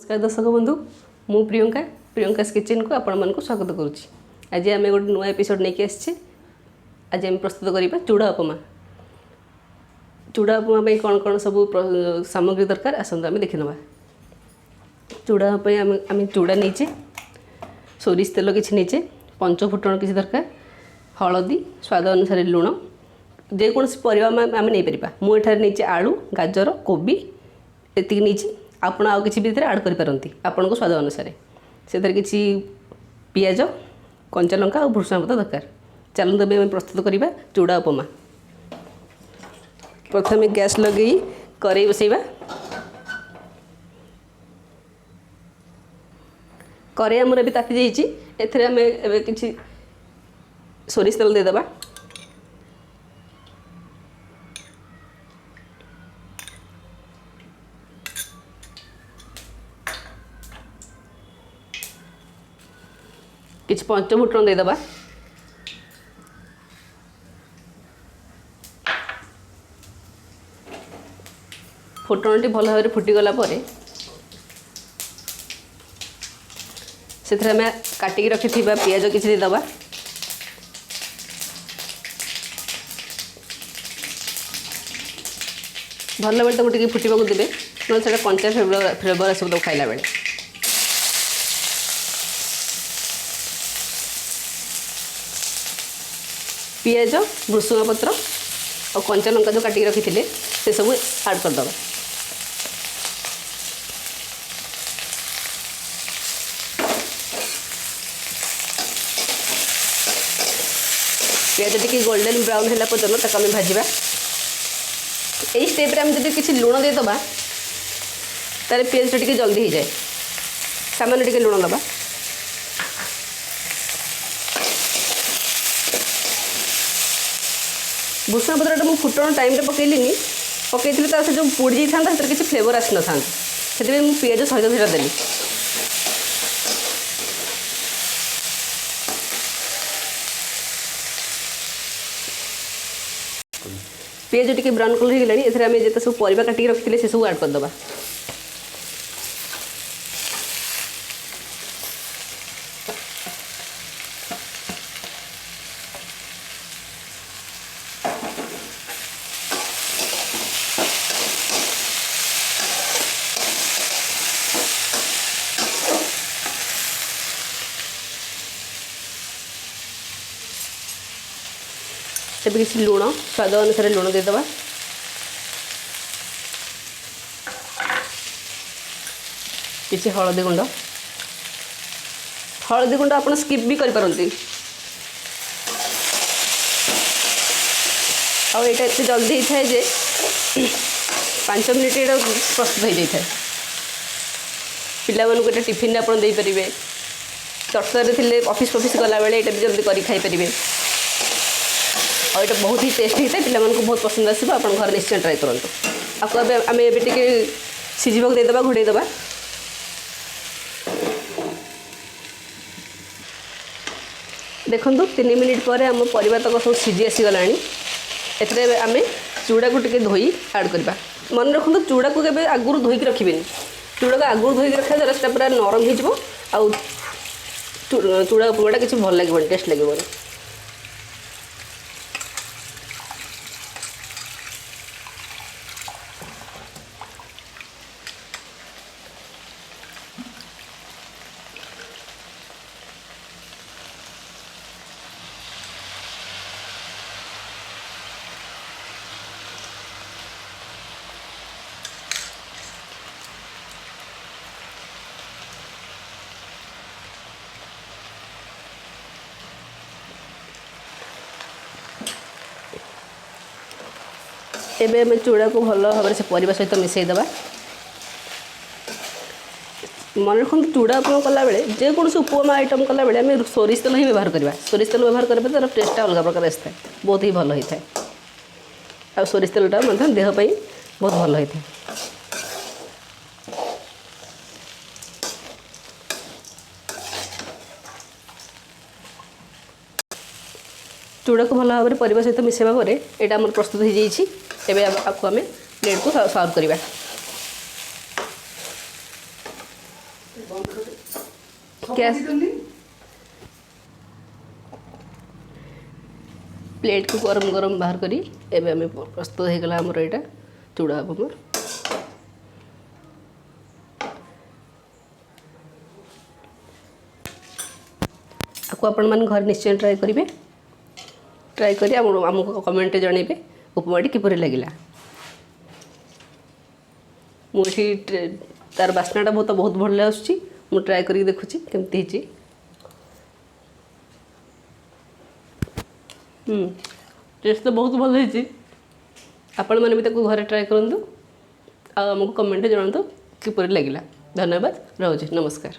नमस्कार दर्शक बंधु मु प्रियंका प्रियंकास किचन को आपण मानक स्वागत करुच्ची। आज आम गोटे नुआ एपिसोड नहीं आसी। आज आम प्रस्तुत करवा चूड़ा उपमा। चूड़ा उपमा कौन कौन सब सामग्री दरकार आसतु आम देखी ना। चूड़ा आम चूड़ा नहींचे, सोरिष तेल किसी नहींचे, पंच फुटण किसी दरकार, हलदी स्वाद अनुसार लुण, जेकोसी परिवा आम नहीं पार। मुझे नहीं आलू गाजर कोबी एति नहीं। आपण आउ किसी भितर आड करपारती आपण को स्वाद अनुसार। से किसी पियाज कंचा लंका और भृषण पत्र दरकार। चलते आम प्रस्तुत करवा चूड़ा उपमा। प्रथम गैस लगे कड़ाई बसैबा। कड़ाई आमर भी ताती जाइए। आम किसी सोरिष तेल देदेबा। किसी पंच फुटण देदेबा। फुटणटी भल भाव फुटीगला से काटिकी रखि पियाज किसी देदेबा। भल बेले तक टे फुटा देवे ना कंचा फ्लेवर आसो खाइला बेले। पियाज भृषुंग पत्र और कंचा लंका जो काटिक रखी थे से सब ऐड करदे। पियाज टी गोल्डन ब्राउन है पर्यटन आम भाजवा। यही स्टेप्रे आम जब किसी लुण देदेबा तार पियाज टी जल्दी हो जाए। सामान्य टी लुण दबा। भूषण पत्र मुझे फुटण टाइम पकईली पकई से जो पोड़ी जाता है किसी फ्लेवर आसी ना से मुझे पियाज सहित से देली। पियाज टी ब्राउन कलर हो गला। आम जिते सब परिवा काटिक रखी से सब ऐड करदे। तेज किसी लुण स्वाद अनुसार लुण देदेबा। किसी हलदी गुंड। हलदी गुंड आप स्किप भी करपारती। आउ यहाँ एत जल्दी होता है जे 5 मिनट ये प्रस्तुत हो जाए। पिला मानक टिफिन आप देपारे। तड़तर थे ऑफिस गला बेले ये भी जल्दी कर खाईपर। और ये बहुत ही टेस्ट होता है। पिला को बहुत पसंद आसो। आप घर निश्चय ट्राए करूँ। आपको आम ए सीझा देदेबा घोड़ेदेबा। देखो 3 मिनिट पर आम परिवा तक सब सीझी आसीगला। आम चूड़ा को टे धोई ऐड करवा। मन रखु चूड़ा को के आगुरी धोईक रखिए। चूड़ा को आगुरी धोईक रखा द्वारा से पूरा नरम हो। चूड़ा उपमाटा किसी भल लगे टेस्ट लगे। एबे आम चूड़ा को भल भाव से परिवा सहित मिसईदेबा। मन रखु चूड़ा उपमा कला बेले जेकोसी उपमा आइटम कला बेले आम सोरिष तेल ही व्यवहार करवा। सोरिष तेल व्यवहार करें तार टेस्ट अलग प्रकार आए बहुत ही भल होता है। आ सोरिष तेलटा देहपाई बहुत भल होता है। चूड़ा को भल भाव में परिवा सहित मिसेबा पर यहाँ आम प्रस्तुत हो जाइए। एवं आपको आम प्लेट को सर्व करवा। ଗ୍ୟାସ୍ प्लेट को गरम गरम बाहर करी एबे हमें प्रस्तुत हो गला हमर एटा चूड़ा उपमा। आपको आपण मन घर निश्चय ट्राई करेंगे। ट्राई करी आमको कमेंट जनइबे उपमाटी किपरि लगिला। मुझे तार बास्नाटा बहुत भल आसुची। मु ट्राई करी देखुची केमती हिची। टेस्ट तो बहुत भल हिची। आपण मैंने भी ताको घरे ट्राई करंतु आ हमको कमेंट जणांतु किपरि लगिला। धन्यवाद। रहुची नमस्कार।